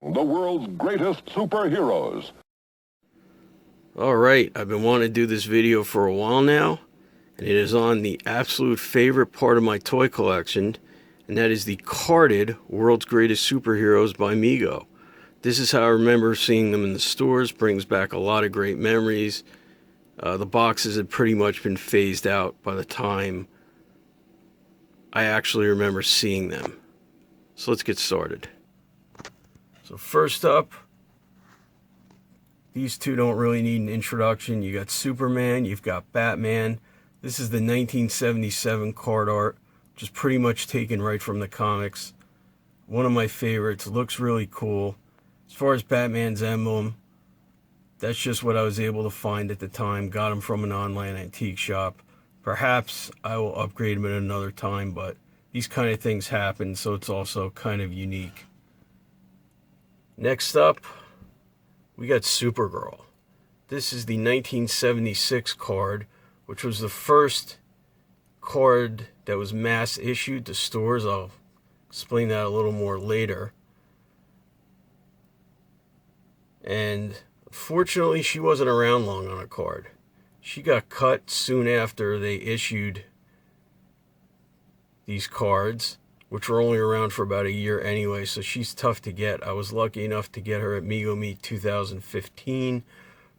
The world's greatest superheroes. Alright, I've been wanting to do this video for a while now, and it is on the absolute favorite part of my toy collection, and that is the carded World's Greatest Superheroes by Mego. This is how I remember seeing them in the stores. Brings back a lot of great memories. The boxes had pretty much been phased out by the time I actually remember seeing them. So let's get started. So first up, these two don't really need an introduction. You got Superman, you've got Batman. This is the 1977 card art, which is pretty much taken right from the comics. One of my favorites, looks really cool. As far as Batman's emblem, that's just what I was able to find at the time. Got them from an online antique shop. Perhaps I will upgrade them at another time, but these kind of things happen, so it's also kind of unique. Next up, we got Supergirl. This is the 1976 card, which was the first card that was mass issued to stores. I'll explain that a little more later. And unfortunately, she wasn't around long on a card. She got cut soon after they issued these cards, which were only around for about a year anyway, so she's tough to get. I was lucky enough to get her at Mego Meet 2015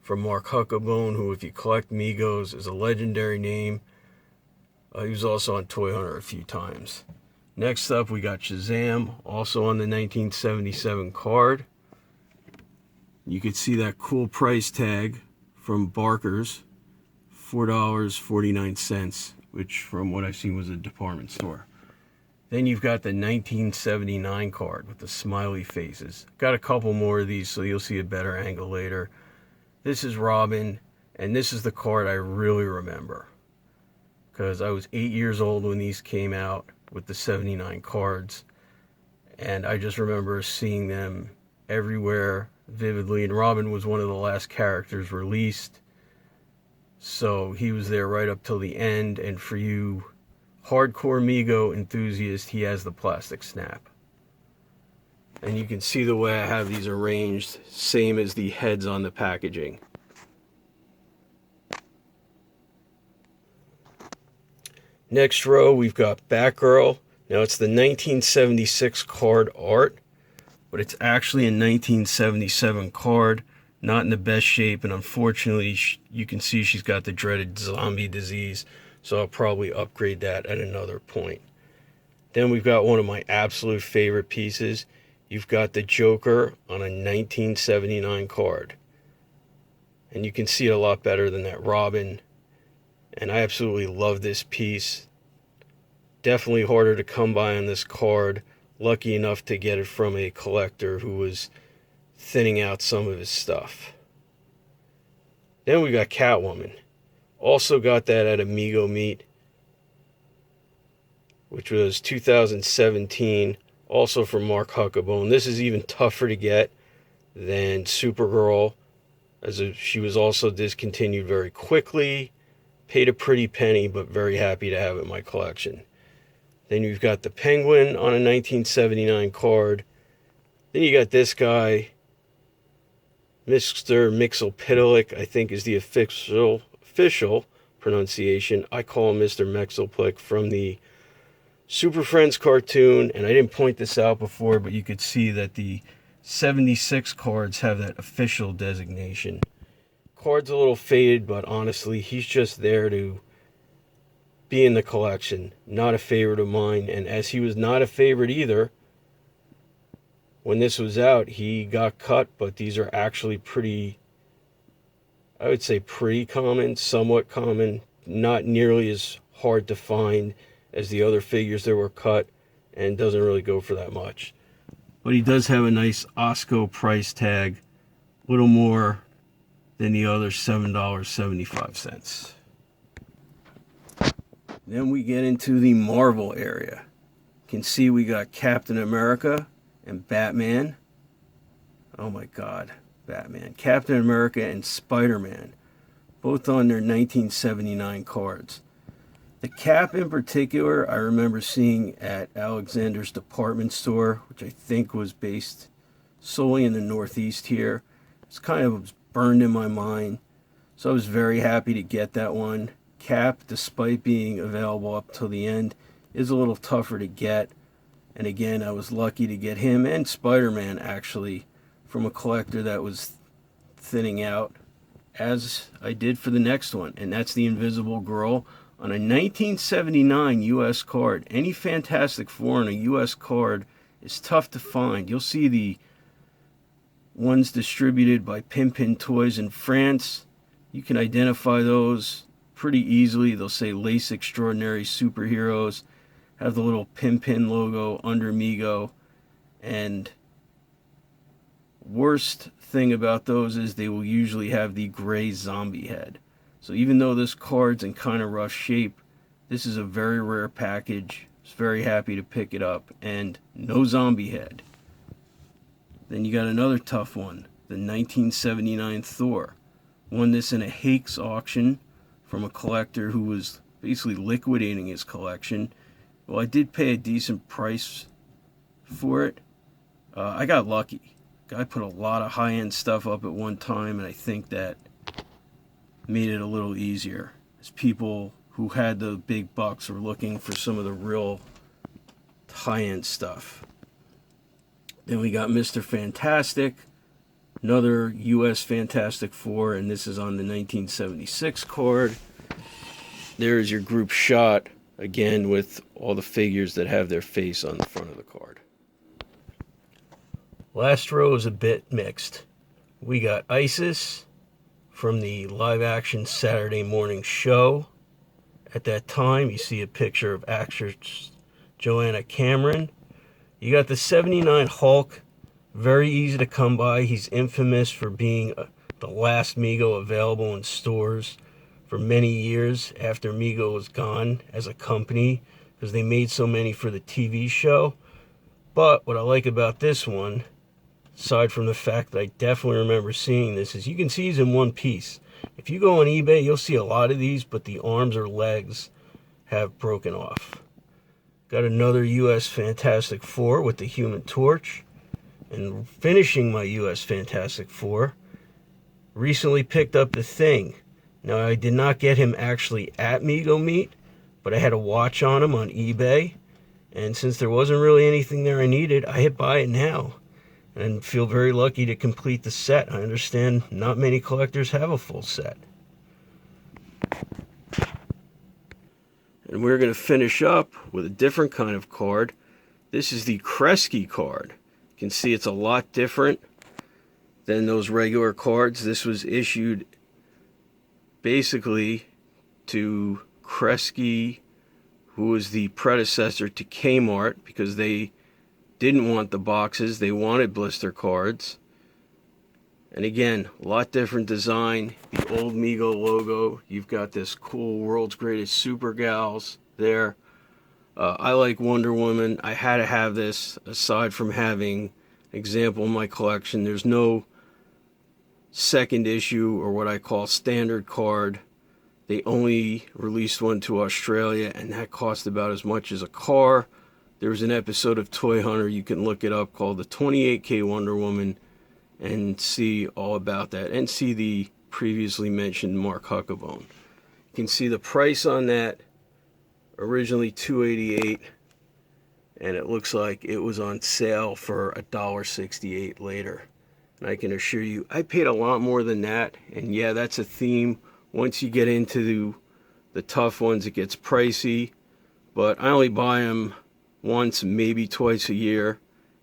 from Mark Huckabone, who, if you collect Megos, is a legendary name. He was also on Toy Hunter a few times. Next up, we got Shazam, also on the 1977 card. You can see that cool price tag from Barker's, $4.49, which from what I've seen was a department store. Then you've got the 1979 card with the smiley faces. Got a couple more of these, so you'll see a better angle later. This is Robin, and this is the card I really remember, because I was 8 years old when these came out with the 79 cards, and I just remember seeing them everywhere vividly. And Robin was one of the last characters released, so he was there right up till the end. And for you hardcore Mego enthusiast, he has the plastic snap. And you can see the way I have these arranged, same as the heads on the packaging. Next row, we've got Batgirl. Now it's the 1976 card art, but it's actually a 1977 card, not in the best shape, and unfortunately you can see she's got the dreaded zombie disease, so I'll probably upgrade that at another point. Then we've got one of my absolute favorite pieces. You've got the Joker on a 1979 card, and you can see it a lot better than that Robin, and I absolutely love this piece. Definitely harder to come by on this card. Lucky enough to get it from a collector who was thinning out some of his stuff. Then we got Catwoman. Also got that at a Mego Meet, which was 2017, also from Mark Huckabone. This is even tougher to get than Supergirl, as she was also discontinued very quickly. Paid a pretty penny, but very happy to have it in my collection. Then you've got the Penguin on a 1979 card. Then you got this guy, Mr. Mxyzptlk, I think is the official pronunciation. I call him Mr. Mxyzptlk from the Super Friends cartoon, and I didn't point this out before, but you could see that the 76 cards have that official designation. Card's a little faded, but honestly, he's just there to be in the collection. Not a favorite of mine, and as he was not a favorite either, when this was out, he got cut, but these are actually pretty, I would say pretty common, somewhat common, not nearly as hard to find as the other figures that were cut, and doesn't really go for that much. But he does have a nice Osco price tag, a little more than the other $7.75. Then we get into the Marvel area. You can see we got Captain America and Batman. Oh my God, Batman. Captain America and Spider-Man, both on their 1979 cards. The Cap in particular, I remember seeing at Alexander's department store, which I think was based solely in the Northeast here. It's kind of burned in my mind. So I was very happy to get that one. Cap, despite being available up till the end, is a little tougher to get. And again, I was lucky to get him and Spider-Man actually from a collector that was thinning out, as I did for the next one. And that's the Invisible Girl on a 1979 US card. Any Fantastic Four on a US card is tough to find. You'll see the ones distributed by Pimpin Toys in France. You can identify those pretty easily. They'll say Lace Extraordinary Superheroes, have the little Pimpin logo under Mego. And worst thing about those is they will usually have the gray zombie head. So even though this card's in kind of rough shape, this is a very rare package. I was very happy to pick it up. And no zombie head. Then you got another tough one, the 1979 Thor. Won this in a Hakes auction from a collector who was basically liquidating his collection. Well, I did pay a decent price for it. I got lucky. Guy put a lot of high-end stuff up at one time, and I think that made it a little easier, as people who had the big bucks were looking for some of the real high-end stuff. Then we got Mr. Fantastic, another U.S. Fantastic Four, and this is on the 1976 card. There's your group shot, again with all the figures that have their face on the front of the card. Last row is a bit mixed. We got Isis from the live-action Saturday morning show. At that time, you see a picture of actress Joanna Cameron. You got the 79 Hulk, very easy to come by. He's infamous for being the last Mego available in stores for many years after Mego was gone as a company, because they made so many for the TV show. But what I like about this one, aside from the fact that I definitely remember seeing this, is you can see he's in one piece. If you go on eBay, you'll see a lot of these, but the arms or legs have broken off. Got another U.S. Fantastic Four with the Human Torch. And finishing my U.S. Fantastic Four, recently picked up the Thing. Now, I did not get him actually at Mego Meet, but I had a watch on him on eBay. And since there wasn't really anything there I needed, I hit buy it now. And feel very lucky to complete the set. I understand not many collectors have a full set. And we're going to finish up with a different kind of card. This is the Kreski card. You can see it's a lot different than those regular cards. This was issued basically to Kreski, who was the predecessor to Kmart, because they didn't want the boxes. They wanted blister cards. And again, a lot different design. The old Mego logo. You've got this cool World's Greatest Supergirls there. I like Wonder Woman. I had to have this, aside from having an example in my collection. There's no second issue, or what I call standard card. They only released one to Australia, and that cost about as much as a car. There was an episode of Toy Hunter, you can look it up, called the 28K Wonder Woman, and see all about that, and see the previously mentioned Mark Huckabone. You can see the price on that, originally $288, and it looks like it was on sale for $1.68 later. And I can assure you, I paid a lot more than that, and yeah, that's a theme. Once you get into the tough ones, it gets pricey, but I only buy them once, maybe twice a year.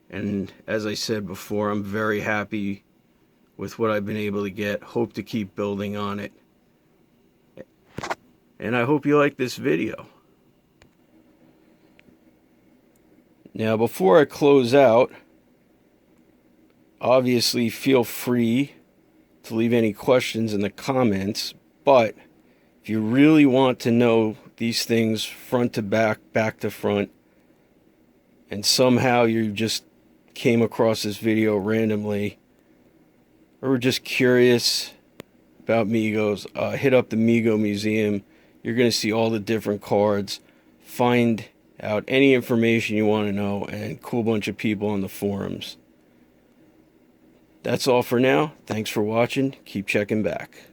And as I said before, I'm very happy with what I've been able to get. Hope to keep building on it. And I hope you like this video. Now, before I close out, obviously feel free to leave any questions in the comments. But if you really want to know these things front to back, back to front, and somehow you just came across this video randomly, or were just curious about Megos, hit up the Mego Museum. You're going to see all the different cards, find out any information you want to know, and a cool bunch of people on the forums. That's all for now. Thanks for watching. Keep checking back.